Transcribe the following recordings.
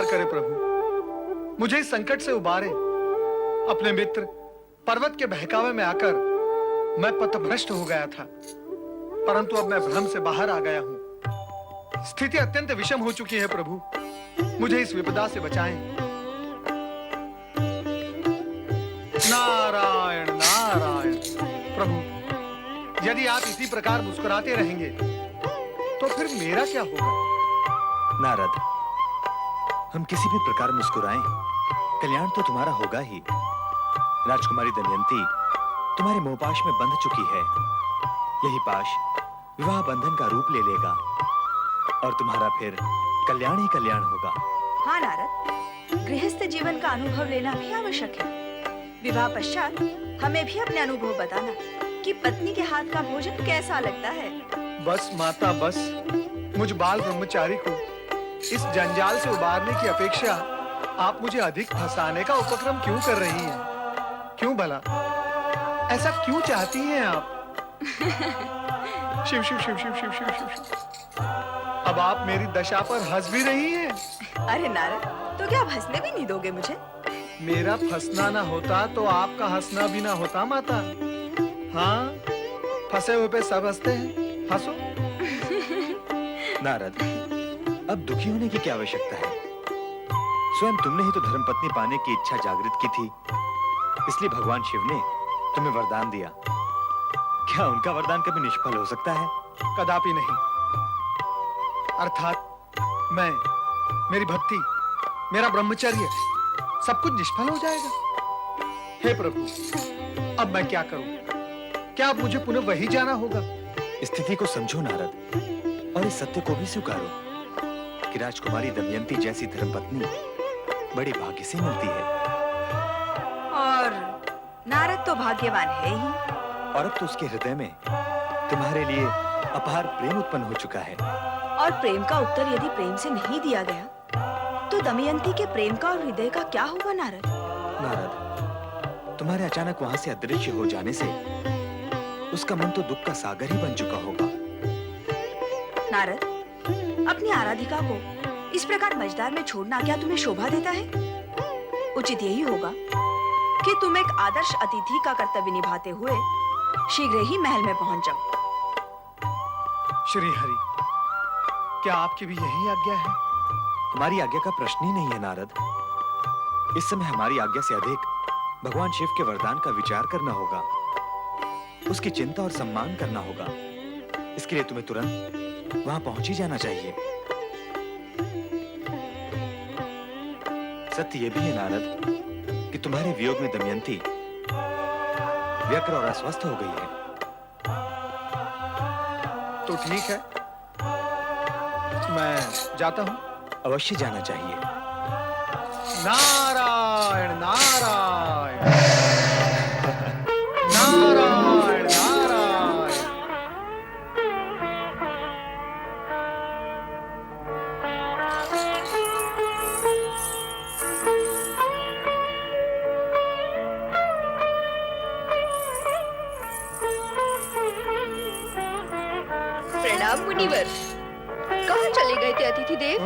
उद्धार करे प्रभु, मुझे इस संकट से उबारे। अपने मित्र पर्वत के बहकावे में आकर मैं पथभ्रष्ट हो गया था, परंतु अब मैं भ्रम से बाहर आ गया हूं। स्थिति अत्यंत विषम हो चुकी है प्रभु, मुझे इस विपदा से बचाएं। नारायण नारायण। प्रभु, यदि आप इसी प्रकार मुस्कुराते रहेंगे तो फिर मेरा क्या होगा? नारद, हम किसी भी प्रकार मुस्कुराएं, कल्याण तो तुम्हारा होगा ही। राजकुमारी दमयंती तुम्हारे मोहपाश में बंध चुकी है। यही पाश विवाह बंधन का रूप ले लेगा और तुम्हारा फिर कल्याण ही कल्याण होगा। हाँ नारद, गृहस्थ जीवन का अनुभव लेना भी आवश्यक है। विवाह पश्चात हमें भी अपने अनुभव बताना कि पत्नी के हाथ का भोजन कैसा लगता है। बस माता बस, मुझ बाल ब्रह्मचारी को इस जंजाल से उबारने की अपेक्षा आप मुझे अधिक फंसाने का उपक्रम क्यों कर रही हैं? क्यों भला? ऐसा क्यों चाहती हैं आप? शिव शिव शिव शिव शिव शिव शिव शिव। अब आप मेरी दशा पर हंस भी रही हैं। अरे नारद, तो क्या आप हंसने भी नहीं दोगे मुझे? मेरा फंसना ना होता तो आपका हंसना भी ना होता माता। हाँ, फंसे हुए पे सब हंसते हैं, हंसो। नारद, अब दुखी होने की क्या आवश्यकता है? स्वयं तुमने ही तो धर्मपत्नी पाने की इच्छा जागृत की थी, इसलिए भगवान शिव ने तुम्हें वरदान दिया। क्या उनका वरदान कभी निष्फल हो सकता है? कदापि नहीं। अर्थात मैं, मेरी भक्ति, मेरा ब्रह्मचर्य सब कुछ निष्फल हो जाएगा। हे प्रभु, अब मैं क्या करूं? क्या अब मुझे पुनः वही जाना होगा? स्थिति को समझो नारद, और इस सत्य को भी स्वीकारो कि राजकुमारी दमयंती जैसी धर्मपत्नी बड़ी भाग्य से मिलती है। और नारद तो भाग्यवान है ही। और अब तो उसके हृदय में तुम्हारे लिए अपार प्रेम उत्पन्न हो चुका है। और प्रेम का उत्तर यदि प्रेम से नहीं दिया गया तो दमयंती के प्रेम का और हृदय का क्या होगा नारद? नारद, तुम्हारे अचानक वहां से अदृश्य हो जाने से उसका मन तो दुख का सागर ही बन चुका होगा। नारद, अपनी आराधिका को इस प्रकार मझधार में छोड़ना क्या तुम्हें शोभा देता है? उचित यही होगा कि तुम एक आदर्श अतिथि का कर्तव्य निभाते हुए शीघ्र ही महल में पहुंच जाओ। श्री हरि, क्या आपकी भी यही आज्ञा है? हमारी आज्ञा का प्रश्न ही नहीं है नारद। इस समय हमारी आज्ञा से अधिक भगवान शिव के वरदान का विचार करना होगा, उसकी चिंता और सम्मान करना होगा। इसके लिए तुम्हें तुरंत वहां पहुंच ही जाना चाहिए। सत्य यह भी है नारद कि तुम्हारे वियोग में दमयंती व्यग्र और अस्वस्थ हो गई है। तो ठीक है, मैं जाता हूं। अवश्य जाना चाहिए। नारायण नारायण नारायण नारायण। प्रणाम मुनिवर। कहाँ चले गए थे अतिथि देव?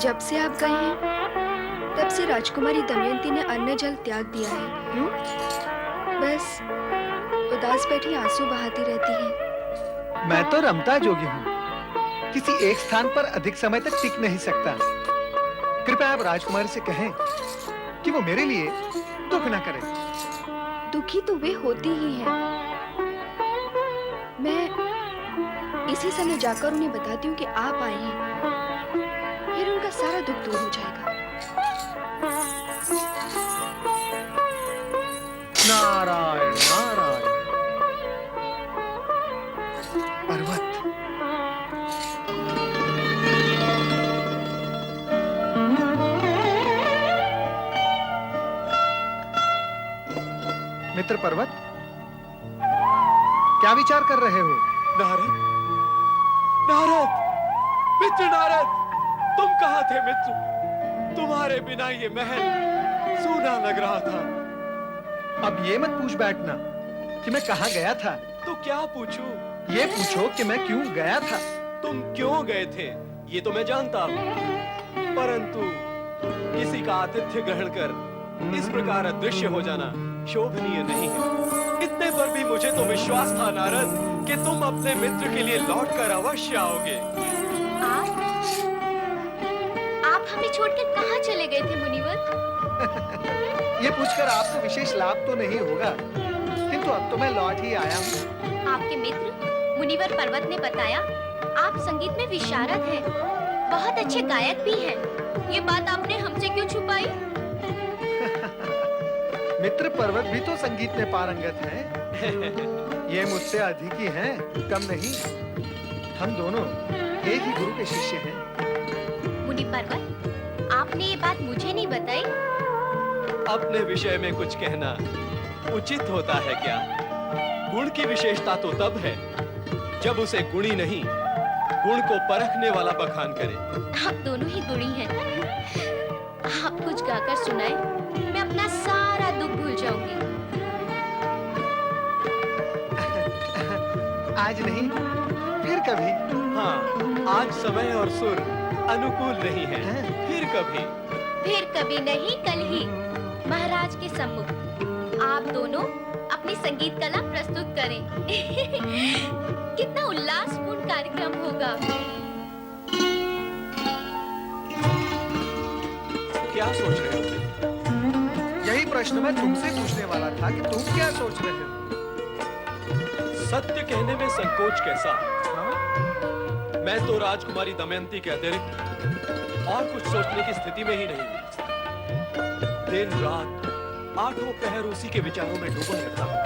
जब से आप गए हैं तब से राजकुमारी दमयंती ने अन्न जल त्याग दिया है। क्यों? बस उदास बैठी आंसू बहाती रहती है। मैं तो रमता जोगी हूँ, किसी एक स्थान पर अधिक समय तक टिक नहीं सकता। कृपया आप राजकुमारी से कहें कि वो मेरे लिए दुख न करे। दुखी तो वे होती ही हैं। मैं इसी समय जाकर उन्हें बताती हूँ कि आप आए हैं, फिर उनका सारा दुख दूर हो जाएगा। नारायण नारायण। पर्वत, मित्र पर्वत, क्या विचार कर रहे हो? नारद, नारद, मित्र नारद, तुम कहाँ थे मित्र? तुम्हारे बिना ये महल सूना लग रहा था। अब ये मत पूछ बैठना कि मैं कहाँ गया था। तो क्या पूछूं? ये पूछो कि मैं क्यों गया था। तुम क्यों गए थे? ये तो मैं जानता हूँ, परंतु किसी का आतिथ्य ग्रहण कर इस प्रकार अदृश्य हो जाना शोभनीय नहीं है। इतने पर भी मुझे तो विश्वास था नारद कि तुम अपने मित्र के लिए लौटकर अवश्य आओगे। आप हमें छोड़कर कहाँ चले गए थे मुनिवर? ये पूछकर आपको विशेष लाभ तो नहीं होगा, किंतु अब तो मैं लौट ही आया हूँ। आपके मित्र मुनिवर पर्वत ने बताया आप संगीत में विशारद हैं, बहुत अच्छे गायक भी हैं। ये बात आपने हमसे क्यों छुपाई? मित्र पर्वत भी तो संगीत में पारंगत है। ये मुझसे अधिक ही हैं, कम नहीं। हम दोनों एक ही गुरु के शिष्य हैं। मुनि पर्वत, आपने ये बात मुझे नहीं बताई। अपने विषय में कुछ कहना उचित होता है क्या? गुण की विशेषता तो तब है जब उसे गुणी नहीं, गुण को परखने वाला बखान करे। आप दोनों ही गुणी हैं। आप कुछ गाकर सुनाए, मैं अपना सारा दुख भूल जाऊंगी। आज नहीं, फिर कभी। हाँ, आज समय और सुर अनुकूल नहीं है, फिर कभी। फिर कभी नहीं, कल ही महाराज के सम्मुख आप दोनों अपनी संगीत कला प्रस्तुत करें। कितना उल्लासपूर्ण कार्यक्रम होगा। क्या सोच रहे हो? यही प्रश्न मैं तुमसे पूछने वाला था कि तुम क्या सोच रहे हो? सत्य कहने में संकोच कैसा? हाँ? मैं तो राजकुमारी दमयंती के अतिरिक्त और कुछ सोचने की स्थिति में ही नहीं हूँ। दिन रात आठों पहर उसी के विचारों में डूबा रहता हूँ।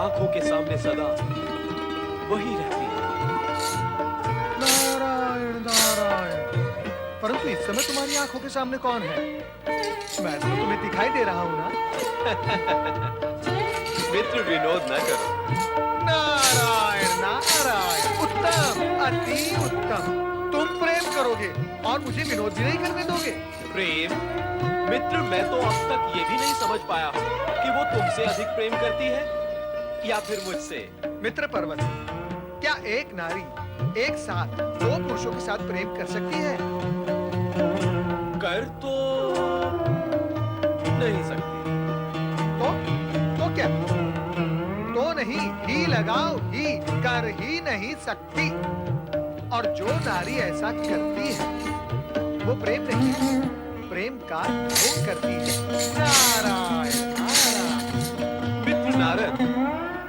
आंखों के सामने सदा वही रहती है। नारायण नारायण। परंतु इस समय तुम्हारी आंखों के सामने कौन है? मैं तो तुम्हें दिखाई दे रहा हूँ ना। मित्र विनोद न करो। नारायण नारायण, उत्तम, अति उत्तम। तुम प्रेम करोगे और मुझे विनोद भी नहीं करने दोगे? प्रेम? मित्र, मैं तो अब तक ये भी नहीं समझ पाया हूँ कि वो तुमसे अधिक प्रेम करती है या फिर मुझसे। मित्र पर्वत, क्या एक नारी एक साथ दो पुरुषों के साथ प्रेम कर सकती है? कर तो नहीं सकती। तो क्या? तो नहीं, ही लगाओ, ही कर ही नहीं सकती। और जो नारी ऐसा करती है वो प्रेम नहीं, प्रेम का भोग करती है। नारायण नारायण। मित्र नारद,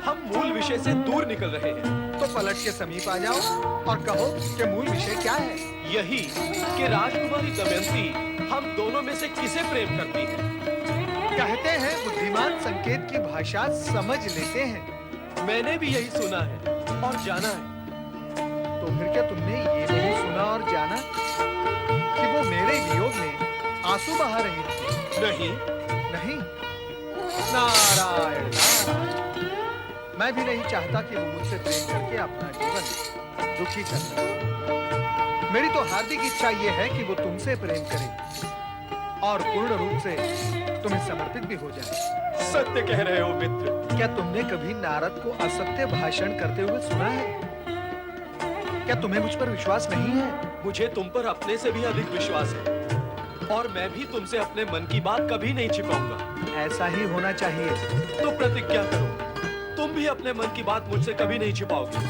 हम मूल विषय से दूर निकल रहे हैं। तो पलट के समीप आ जाओ और कहो कि मूल विषय क्या है? यही कि राजकुमारी दमयंती हम दोनों में से किसे प्रेम करती है। कहते हैं बुद्धिमान संकेत की भाषा समझ लेते हैं। मैंने भी यही सुना है और जाना है। तो फिर क्या तुमने ये नहीं सुना और जाना कि वो मेरे वियोग में आंसू बहा रही थी? नहीं। नहीं? नारायण नारायण। मैं भी नहीं चाहता कि वो मुझसे प्रेम करके अपना जीवन दुखी कर सके। मेरी तो हार्दिक इच्छा ये है कि वो तुमसे प्रेम करे और पूर्ण रूप से तुम्हें समर्पित भी हो जाए। सत्य कह रहे हो मित्र। क्या तुमने कभी नारद को असत्य भाषण करते हुए सुना है? क्या तुम्हें मुझ पर विश्वास नहीं है? मुझे तुम पर अपने से भी अधिक विश्वास है और मैं भी तुमसे अपने मन की बात कभी नहीं छिपाऊंगा। ऐसा ही होना चाहिए। तो प्रतिज्ञा करो, तुम भी अपने मन की बात मुझसे कभी नहीं छिपाओगे।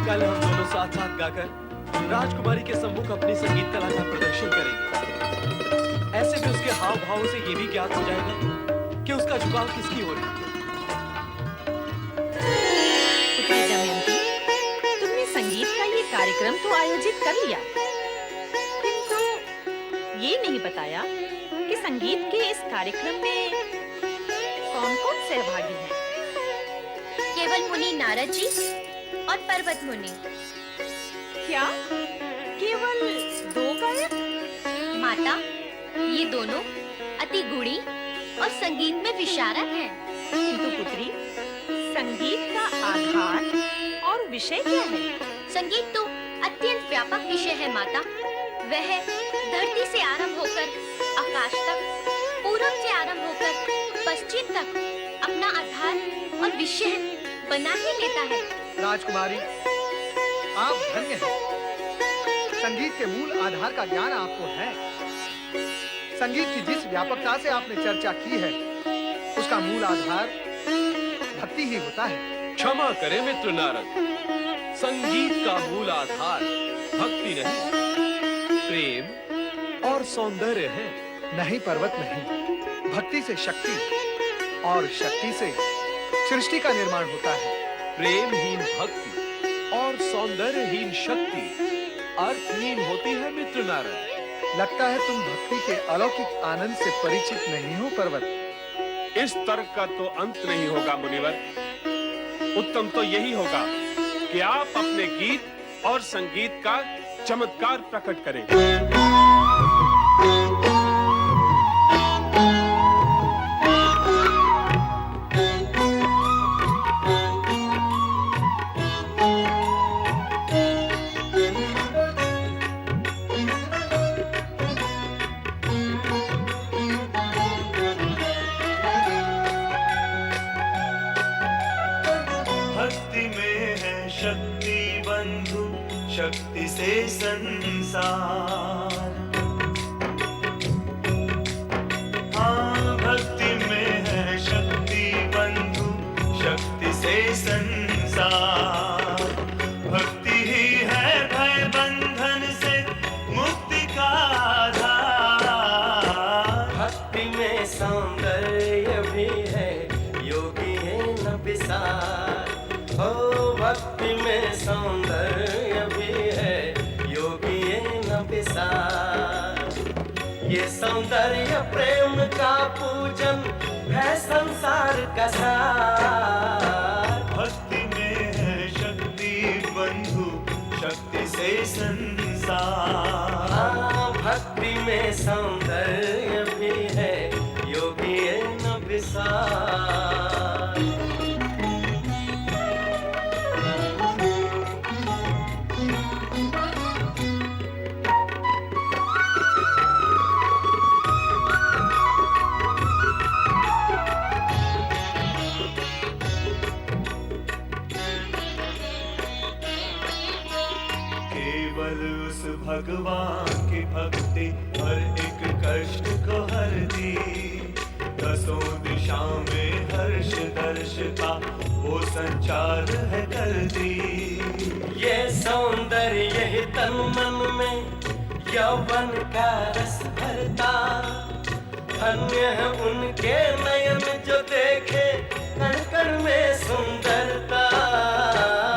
कल हम दोनों साथ साथ गाकर राजकुमारी के सम्मुख अपनी संगीत कला का प्रदर्शन करेंगे। ऐसे में उसके हाव भाव से ये भी ज्ञात हो जाएगा कि उसका झुकाव किसकी ओर है। पुत्री दमयंती, तुमने संगीत का ये कार्यक्रम तो आयोजित कर लिया, किंतु ये नहीं बताया कि संगीत के इस कार्यक्रम में कौन-कौन सहभागी हैं? केवल मुनि नारद जी और पर्वत मुनि। क्या केवल दो गायक? माता, ये दोनों अति गुणी और संगीत में विशारद हैं। किंतु पुत्री, संगीत का आधार और विषय क्या है? संगीत तो अत्यंत व्यापक विषय है माता। वह धरती से आरंभ होकर आकाश तक, पूरब से आरंभ होकर पश्चिम तक अपना आधार और विषय बना ही लेता है। राजकुमारी, आप धन्य हैं। संगीत के मूल आधार का ज्ञान आपको है। संगीत की जिस व्यापकता से आपने चर्चा की है, उसका मूल आधार भक्ति ही होता है। क्षमा करें मित्र नारद, संगीत का मूल आधार भक्ति नहीं, प्रेम और सौंदर्य है। नहीं पर्वत नहीं, भक्ति से शक्ति और शक्ति से सृष्टि का निर्माण होता है। प्रेमहीन भक्ति और सौंदर्यहीन शक्ति अर्थहीन होती है मित्र नारद। लगता है तुम भक्ति के अलौकिक आनंद से परिचित नहीं हो पर्वत। इस तर्क का तो अंत नहीं होगा मुनिवर। उत्तम तो यही होगा कि आप अपने गीत और संगीत का चमत्कार प्रकट करें। भक्ति में है शक्ति बंधु, शक्ति से संसार। हाँ, भक्ति में है शक्ति बंधु, शक्ति से संसार। भक्ति ही है भय बंधन से मुक्ति का आधार। भक्ति में सौंदर्य भी है, योगी है न विसार। हो भक्ति में सौंदर्य भी है, योगी है न विसार। ये सौंदर्य प्रेम का पूजन है संसार का सार। भक्ति में है शक्ति बंधु, शक्ति से संसार। हाँ, भक्ति में सौंदर्य भी है, योगी है न विसार। केवल उस भगवान की भक्ति हर एक कष्ट को हर दी। दसों दिशा में हर्ष दर्श का वो संचार है कर दी। ये सौंदर्य ही तन मन में यौवन का रस भरता। धन्य है उनके नयन जो देखे कण कण में सुंदरता।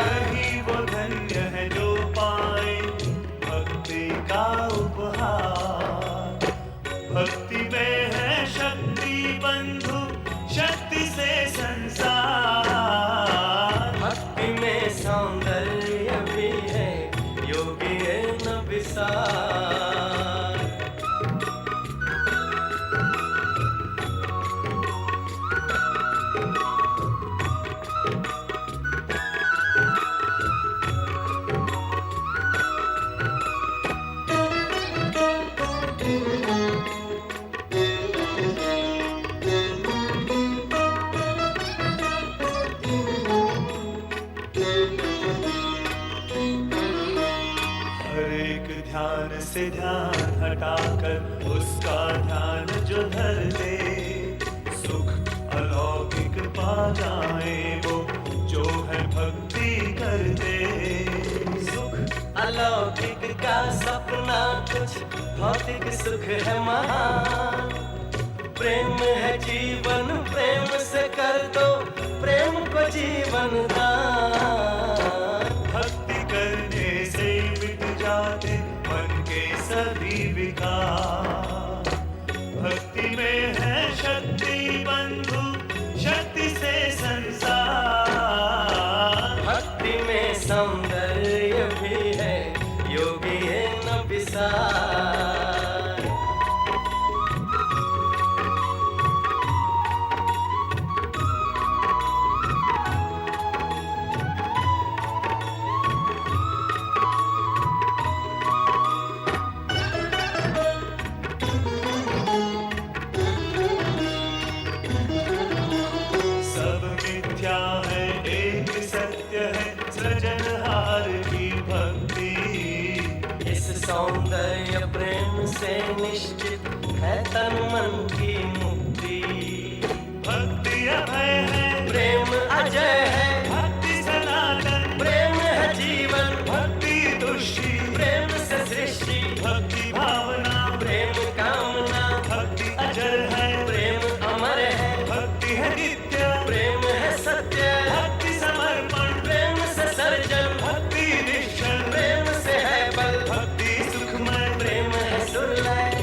यही वो धन्य है जो पाए भक्ति का उपहार। भक्ति में है शक्ति बंधु, शक्ति से संसार। भक्ति में सौंदर्य भी है, योगी है न विसार। हर एक ध्यान से ध्यान हटाकर उसका ध्यान जो धर ले, सुख अलौकिक पा जाए वो जो है भक्ति कर दे। सुख अलौकिक का सपना कुछ भौतिक सुख है महान। प्रेम है जीवन, प्रेम से कर दो प्रेम को जीवन दान। भक्ति करने से मिट जाते मन के सभी विकार। भक्ति में है शक्ति बंधु, शक्ति से संसार। भक्ति में सौंदर्य भी है, योगी है न विसार। सब मिथ्या है, एक सत्य है, सृजनहार की सौंदर्य प्रेम से निश्चित है तन मन की मुक्ति। भक्ति अभय है, प्रेम अजय है, भक्ति सनातन, प्रेम है जीवन, भक्ति तुष्टि, प्रेम से सृष्टि, भक्ति भावना, प्रेम कामना, भक्ति अजर है, प्रेम अमर है, भक्ति है नित्य, प्रेम है सत्य, भक्ति समर्पण, प्रेम से सर्जन, भक्ति निश्चल, प्रेम से है बल, भक्ति सुखमय, प्रेम है दुर्लभ।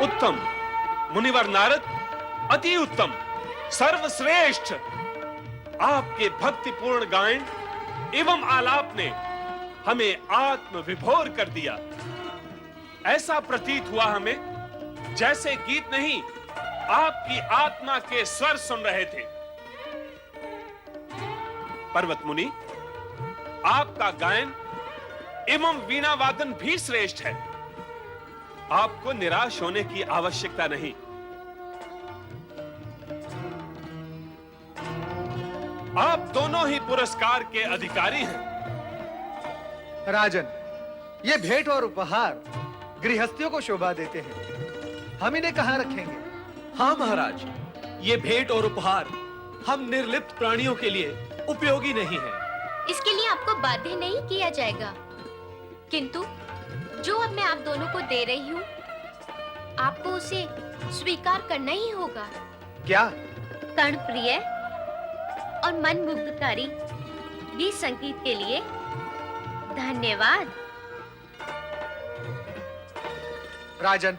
उत्तम मुनिवर नारद, अति उत्तम, सर्वश्रेष्ठ। आपके भक्तिपूर्ण गायन एवं आलाप ने हमें आत्म विभोर कर दिया। ऐसा प्रतीत हुआ हमें जैसे गीत नहीं, आपकी आत्मा के स्वर सुन रहे थे। पर्वत मुनि, आपका गायन एवं वीणा वादन भी श्रेष्ठ है। आपको निराश होने की आवश्यकता नहीं। आप दोनों ही पुरस्कार के अधिकारी हैं। राजन, ये भेंट और उपहार गृहस्थियों को शोभा देते हैं, हम इन्हें कहां रखेंगे? हाँ महाराज, ये भेंट और उपहार हम निर्लिप्त प्राणियों के लिए उपयोगी नहीं है। इसके लिए आपको बाध्य नहीं किया जाएगा, किंतु जो अब मैं आप दोनों को दे रही हूँ, आपको उसे स्वीकार करना ही होगा। क्या? कर्णप्रिय और मन मुग्धकारी गीत संगीत के लिए धन्यवाद। राजन,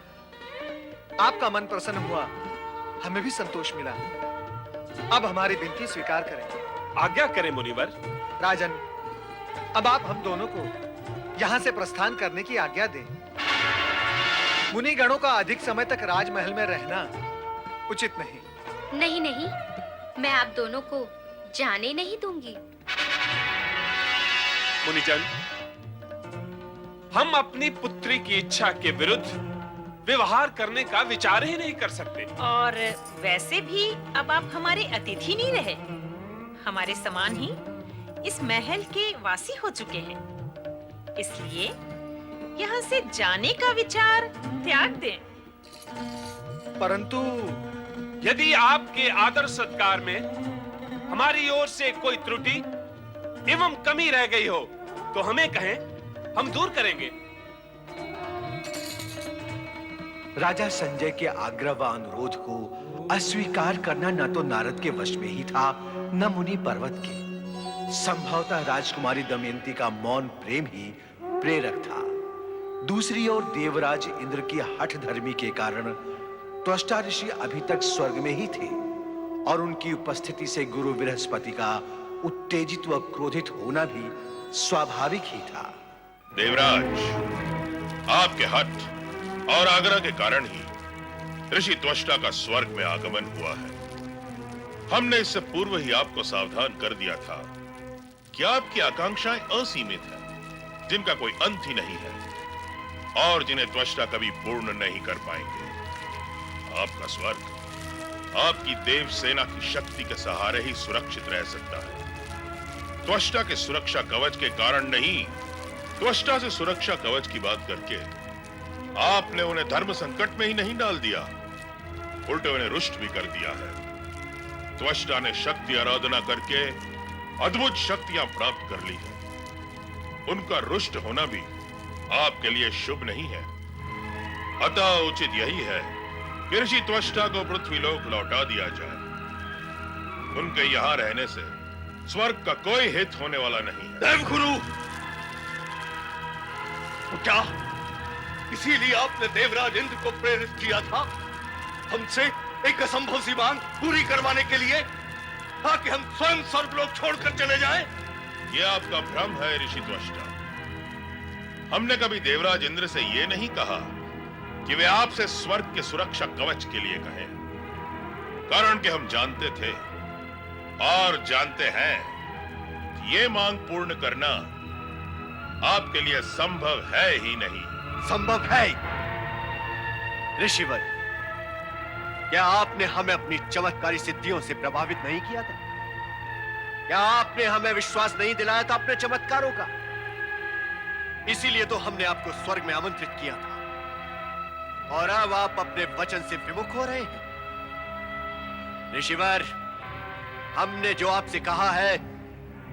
आपका मन प्रसन्न हुआ, हमें भी संतोष मिला। अब हमारी विनती स्वीकार करें। आज्ञा करें मुनिवर। राजन, अब आप हम दोनों को यहां से प्रस्थान करने की आज्ञा दें। मुनि गणों का अधिक समय तक राजमहल में रहना उचित नहीं। नहीं नहीं, मैं आप दोनों को जाने नहीं दूंगी। मुनिजन, हम अपनी पुत्री की इच्छा के विरुद्ध व्यवहार करने का विचार ही नहीं कर सकते। और वैसे भी अब आप हमारे अतिथि नहीं रहे, हमारे समान ही इस महल के वासी हो चुके हैं। इसलिए यहाँ से जाने का विचार त्याग दें। परंतु यदि आपके आदर सत्कार में हमारी ओर से कोई त्रुटि एवं कमी रह गई हो तो हमें कहें, हम दूर करेंगे। राजा संजय के आग्रह व अनुरोध को अस्वीकार करना न तो नारद के वश में ही था, न मुनि पर्वत के। संभवतः राजकुमारी दमयंती का मौन प्रेम ही प्रेरक था। दूसरी ओर देवराज इंद्र की हठ धर्मी के कारण त्वष्टा ऋषि अभी तक स्वर्ग में ही थे और उनकी उपस्थिति से गुरु बृहस्पति का उत्तेजित व क्रोधित होना भी स्वाभाविक ही था। देवराज, आपके हठ और आग्रह के कारण ही ऋषि त्वष्टा का स्वर्ग में आगमन हुआ है। हमने इससे पूर्व ही आपको सावधान कर दिया था कि आपकी आकांक्षाएं असीमित हैं, जिनका कोई अंत ही नहीं है और जिन्हें त्वष्टा कभी पूर्ण नहीं कर पाएंगे। आपका स्वर्ग आपकी देव सेना की शक्ति के सहारे ही सुरक्षित रह सकता है। त्वष्टा के सुरक्षा कवच के कारण नहीं, त्वष्टा से सुरक्षा कवच की बात करके आपने उन्हें धर्म संकट में ही नहीं डाल दिया, उल्टे उन्हें रुष्ट भी कर दिया है। त्वष्टा ने शक्ति आराधना करके अद्भुत शक्तियां प्राप्त कर ली है। उनका रुष्ट होना भी आपके लिए शुभ नहीं है। अतः उचित यही है कि ऋषि त्वष्टा को पृथ्वीलोक लौटा दिया जाए। उनके यहां रहने से स्वर्ग का कोई हित होने वाला नहीं है। देवगुरु, क्या इसीलिए आपने देवराज इंद्र को प्रेरित किया था हमसे एक असंभव सी मांग पूरी करवाने के लिए, ताकि हम स्वयं स्वर्गलोक छोड़कर चले जाएं। यह आपका भ्रम है ऋषि त्वष्टा। हमने कभी देवराज इंद्र से यह नहीं कहा कि वे आपसे स्वर्ग के सुरक्षा कवच के लिए कहें, कारण कि हम जानते थे और जानते हैं कि ये मांग पूर्ण करना आपके लिए संभव है ही नहीं। संभव है ऋषिवर। क्या आपने हमें अपनी चमत्कारी सिद्धियों से प्रभावित नहीं किया था? क्या आपने हमें विश्वास नहीं दिलाया था अपने चमत्कारों का? इसीलिए तो हमने आपको स्वर्ग में आमंत्रित किया था, और अब आप अपने वचन से विमुख हो रहे हैं। ऋषिवर, हमने जो आपसे कहा है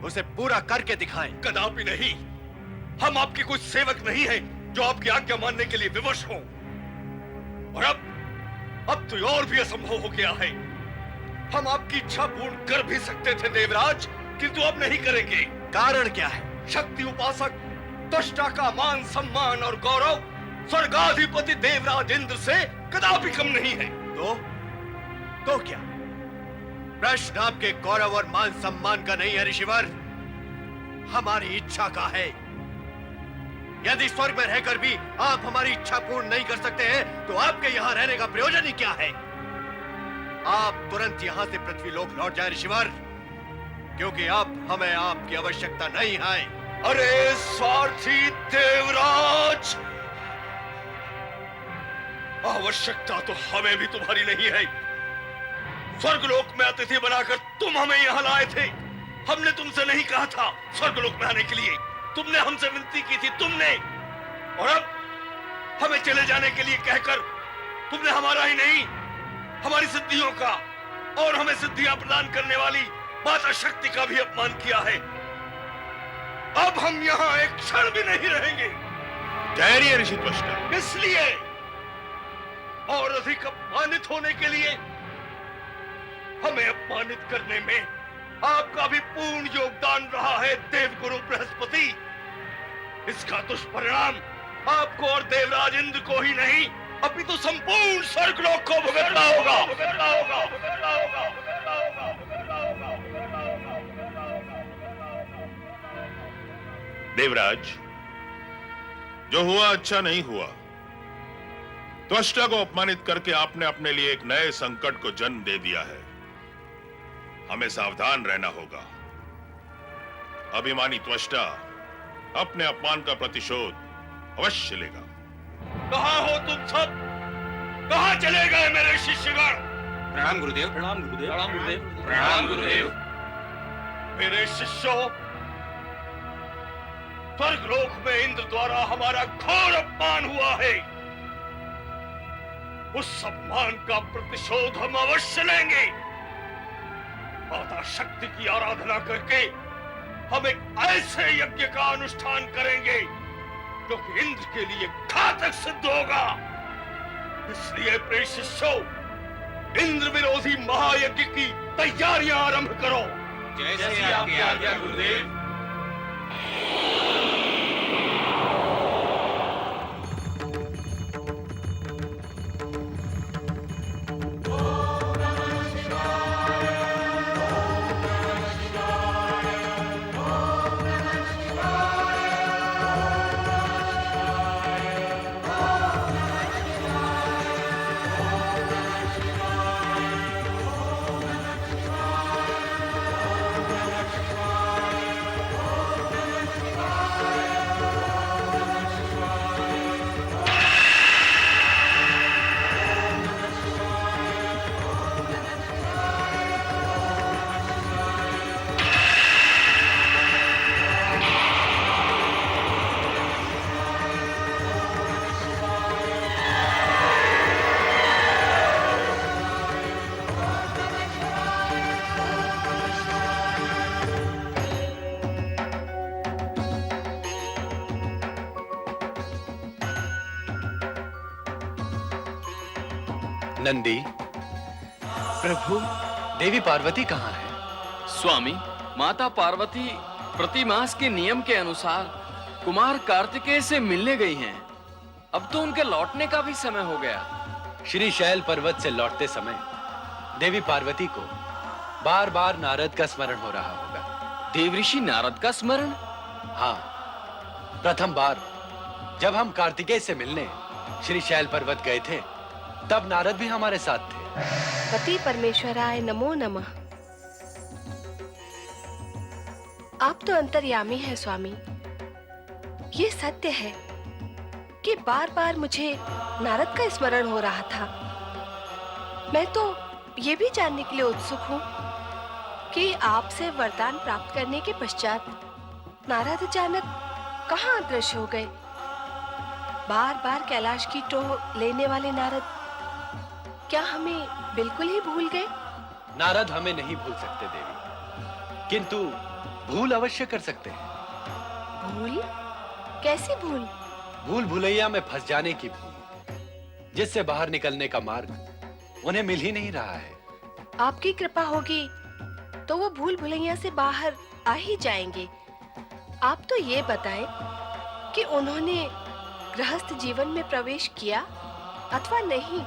उसे पूरा करके दिखाएं। कदापि नहीं। हम आपके कुछ सेवक नहीं हैं जो आपकी आज्ञा मानने के लिए विवश हो। और अब तो और भी असंभव हो गया है। हम आपकी इच्छा पूर्ण कर भी सकते थे देवराज, किंतु अब नहीं करेंगे। कारण क्या है? शक्ति उपासक त्वष्टा का मान सम्मान और गौरव स्वर्गाधिपति देवराज इंद्र से कदापि कम नहीं है। तो क्या प्रश्न आपके गौरव और मान सम्मान का नहीं है ऋषिवर, हमारी इच्छा का है। यदि स्वर्ग में रहकर भी आप हमारी इच्छा पूर्ण नहीं कर सकते हैं, तो आपके यहाँ रहने का प्रयोजन ही क्या है? आप तुरंत यहाँ से पृथ्वी लोक लौट जाए ऋषिवर, क्योंकि अब हमें आपकी आवश्यकता नहीं है। अरे स्वार्थी देवराज, आवश्यकता तो हमें भी तुम्हारी नहीं है। स्वर्गलोक में अतिथि बनाकर तुम हमें यहाँ लाए थे। हमने तुमसे नहीं कहा था स्वर्गलोक में आने के लिए, तुमने हमसे विनती की थी तुमने। और अब हमें चले जाने के लिए कहकर तुमने हमारा ही नहीं, हमारी सिद्धियों का और हमें सिद्धियां प्रदान करने वाली माता शक्ति का भी अपमान किया है। अब हम यहाँ एक क्षण भी नहीं रहेंगे। धैर्य ऋषि त्वष्टा। इसलिए और अधिक अपमानित होने के लिए, हमें अपमानित करने में आपका भी पूर्ण योगदान रहा है देवगुरु बृहस्पति। इसका दुष्परिणाम आपको और देवराज इंद्र को ही नहीं, अपितु संपूर्ण स्वर्गलोक को भुगतना होगा। देवराज, जो हुआ अच्छा नहीं हुआ। त्वष्टा को अपमानित करके आपने अपने लिए एक नए संकट को जन्म दे दिया है। हमें सावधान रहना होगा। अभिमानी त्वष्टा अपने अपमान का प्रतिशोध अवश्य लेगा। कहां हो तुम सब? कहां चले गए मेरे शिष्यगण? प्रणाम गुरुदेव। प्रणाम गुरुदेव। प्रणाम गुरुदेव। प्रणाम गुरुदेव। मेरे शिष्यों, स्वर्गलोक में इंद्र द्वारा हमारा घोर अपमान हुआ है। उस अपमान का प्रतिशोध हम अवश्य लेंगे। माता शक्ति की आराधना करके हम एक ऐसे यज्ञ का अनुष्ठान करेंगे जो कि इंद्र के लिए घातक सिद्ध होगा। इसलिए प्रिय शिष्यों, इंद्र विरोधी महायज्ञ की तैयारियां आरंभ करो। जैसे आपकी आज्ञा गुरुदेव। नंदी, प्रभु, देवी पार्वती कहाँ है? स्वामी, माता पार्वती प्रतिमास के नियम के अनुसार कुमार कार्तिकेय से मिलने गई हैं। अब तो उनके लौटने का भी समय हो गया। श्री शैल पर्वत से लौटते समय देवी पार्वती को बार बार नारद का स्मरण हो रहा होगा। देवऋषि नारद का स्मरण? हाँ, प्रथम बार जब हम कार्तिकेय से मिलने श्री शैल पर्वत गए थे, तब नारद भी हमारे साथ थे। पति परमेश्वराय नमो नमः। आप तो अंतर्यामी हैं स्वामी। ये सत्य है कि बार बार मुझे नारद का स्मरण हो रहा था। मैं तो ये भी जानने के लिए उत्सुक हूँ कि आपसे वरदान प्राप्त करने के पश्चात नारद अचानक कहाँ अदृश्य हो गए। बार बार कैलाश की टोह लेने वाले नारद क्या हमें बिल्कुल ही भूल गए? नारद हमें नहीं भूल सकते देवी, किंतु भूल अवश्य कर सकते हैं। भूल? कैसी भूल? भूल भुलैया में फंस जाने की भूल, जिससे बाहर निकलने का मार्ग उन्हें मिल ही नहीं रहा है। आपकी कृपा होगी तो वो भूल भुलैया से बाहर आ ही जाएंगे। आप तो ये बताएं कि उन्होंने गृहस्थ जीवन में प्रवेश किया अथवा नहीं।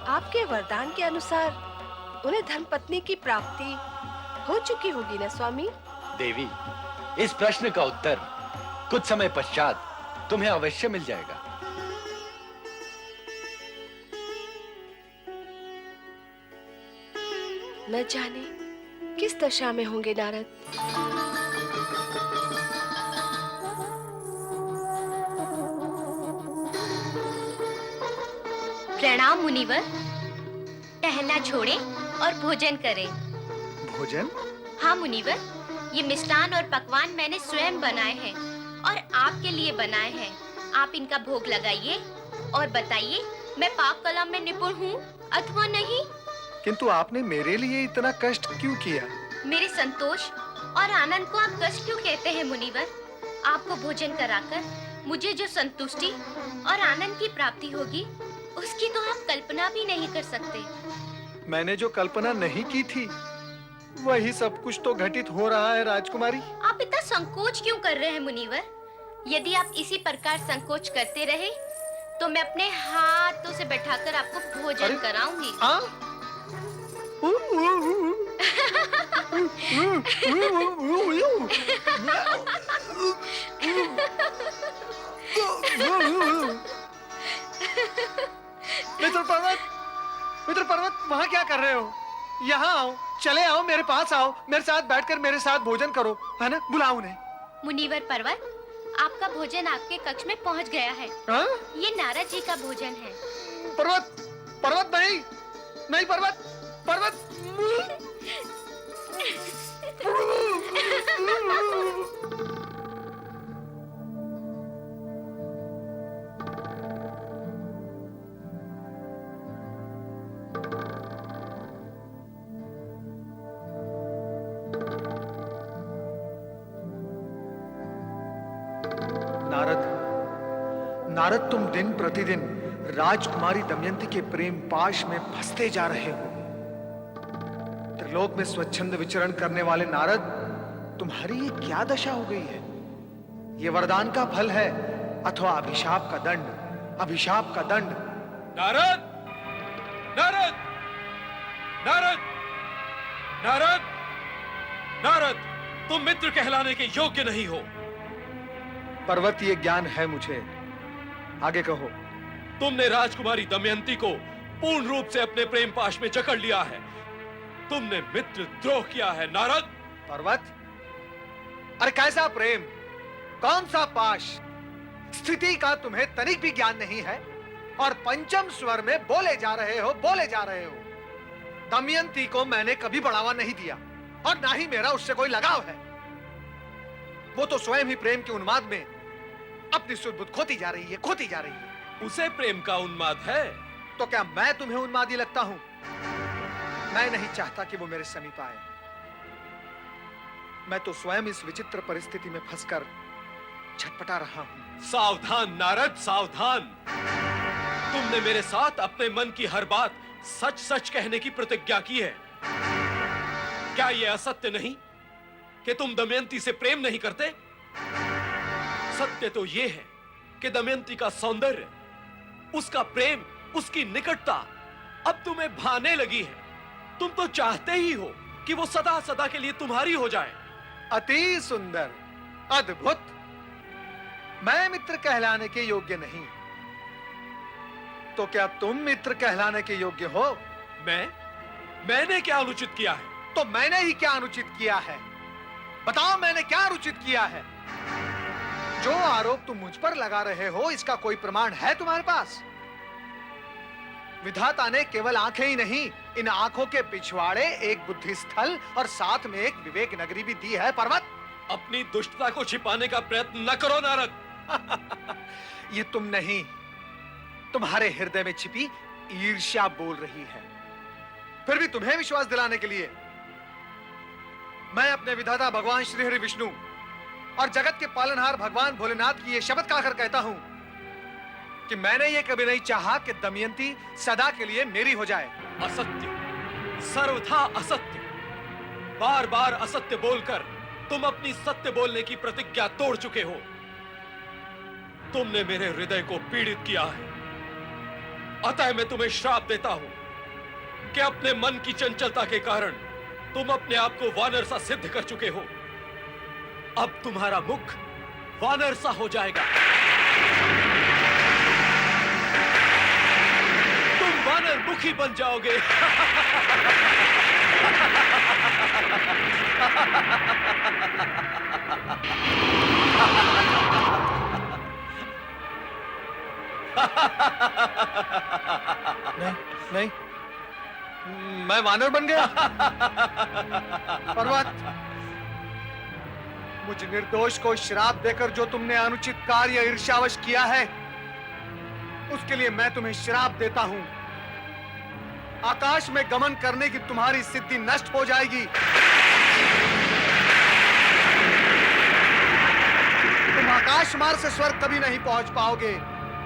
आपके वरदान के अनुसार उन्हें धर्मपत्नी की प्राप्ति हो चुकी होगी ना स्वामी? देवी, इस प्रश्न का उत्तर कुछ समय पश्चात तुम्हें अवश्य मिल जाएगा। न जाने किस दशा में होंगे नारद। प्रणाम मुनिवर। टहलना छोड़ें और भोजन करें। भोजन? हाँ मुनिवर, ये मिष्ठान और पकवान मैंने स्वयं बनाए हैं और आपके लिए बनाए हैं। आप इनका भोग लगाइए और बताइए मैं पाक कला में निपुण हूँ अथवा नहीं। किंतु आपने मेरे लिए इतना कष्ट क्यों किया? मेरे संतोष और आनंद को आप कष्ट क्यों कहते हैं मुनिवर? आपको भोजन कराकर मुझे जो संतुष्टि और आनंद की प्राप्ति होगी, उसकी तो आप कल्पना भी नहीं कर सकते। मैंने जो कल्पना नहीं की थी वही सब कुछ तो घटित हो रहा है राजकुमारी। आप इतना संकोच क्यों कर रहे हैं मुनिवर? यदि आप इसी प्रकार संकोच करते रहे तो मैं अपने हाथों से बैठाकर आपको भोजन कराऊंगी। मित्र पर्वत, वहाँ क्या कर रहे हो? यहाँ आओ, चले आओ, मेरे पास आओ, मेरे साथ बैठकर मेरे साथ भोजन करो, है ना? बुलाओ उन्हें। मुनिवर पर्वत, आपका भोजन आपके कक्ष में पहुँच गया है। ये नारद जी का भोजन है। पर्वत, पर्वत नहीं, नहीं पर्वत, पर्वत। नारद, तुम दिन प्रतिदिन राजकुमारी दमयंती के प्रेम पाश में फंसते जा रहे हो। त्रिलोक में स्वच्छंद विचरण करने वाले नारद, तुम्हारी ये क्या दशा हो गई है? ये वरदान का फल है अथवा अभिशाप का दंड? अभिशाप का दंड। नारद, नारद, नारद, नारद, नारद, तुम मित्र कहलाने के योग्य नहीं हो। पर्वत, ये ज्ञान है मुझे, आगे कहो। तुमने राजकुमारी दमयंती को पूर्ण रूप से अपने प्रेम पाश में जकड़ लिया है। तुमने मित्र द्रोह किया है नारद। पर्वत, अरे कैसा प्रेम, कौन सा पाश? स्थिति का तुम्हें तनिक भी ज्ञान नहीं है और पंचम स्वर में बोले जा रहे हो, बोले जा रहे हो। दमयंती को मैंने कभी बढ़ावा नहीं दिया और ना ही मेरा उससे कोई लगाव है। वो तो स्वयं ही प्रेम के उन्माद में अपनी सुध-बुध खोती जा रही है, खोती जा रही है। उसे प्रेम का उन्माद है तो क्या मैं तुम्हें उन्मादी लगता हूं? मैं नहीं चाहता कि वो मेरे समीप आए। मैं तो स्वयं इस विचित्र परिस्थिति में फंसकर छटपटा रहा हूं। सावधान नारद, सावधान। तुमने मेरे साथ अपने मन की हर बात सच सच कहने की प्रतिज्ञा की है। क्या यह असत्य नहीं कि तुम दमयंती से प्रेम नहीं करते? सत्य तो यह है कि दमयंती का सौंदर्य, उसका प्रेम, उसकी निकटता अब तुम्हें भाने लगी है। तुम तो चाहते ही हो कि वो सदा सदा के लिए तुम्हारी हो जाए। अति सुंदर, अद्भुत। मैं मित्र कहलाने के योग्य नहीं, तो क्या तुम मित्र कहलाने के योग्य हो? मैंने क्या अनुचित किया है? तो मैंने ही क्या अनुचित किया है? बताओ, मैंने क्या अनुचित किया है? जो आरोप तुम मुझ पर लगा रहे हो, इसका कोई प्रमाण है तुम्हारे पास? विधाता ने केवल आंखें ही नहीं, इन आंखों के पिछवाड़े एक बुद्धि स्थल और साथ में एक विवेक नगरी भी दी है। पर्वत, अपनी दुष्टता को छिपाने का प्रयत्न न करो नारद। ये तुम नहीं, तुम्हारे हृदय में छिपी ईर्ष्या बोल रही है। फिर भी तुम्हें विश्वास दिलाने के लिए मैं अपने विधाता भगवान श्री हरि विष्णु और जगत के पालनहार भगवान भोलेनाथ की ये शपथ खाकर कहता हूं कि मैंने ये कभी नहीं चाहा कि दमयंती सदा के लिए मेरी हो जाए। असत्य, सर्वथा असत्य। बार बार असत्य बोलकर तुम अपनी सत्य बोलने की प्रतिज्ञा तोड़ चुके हो। तुमने मेरे हृदय को पीड़ित किया है। अतः मैं तुम्हें श्राप देता हूं कि अपने मन की चंचलता के कारण तुम अपने आप को वानर सा सिद्ध कर चुके हो। अब तुम्हारा मुख वानर सा हो जाएगा। तुम वानर मुखी बन जाओगे। नहीं, नहीं, मैं वानर बन गया। पर्वत, मुझ निर्दोष को श्राप देकर जो तुमने अनुचित कार्य ईर्ष्यावश किया है, उसके लिए मैं तुम्हें श्राप देता हूं। आकाश में गमन करने की तुम्हारी सिद्धि नष्ट हो जाएगी। तुम आकाश मार्ग से स्वर्ग कभी नहीं पहुंच पाओगे।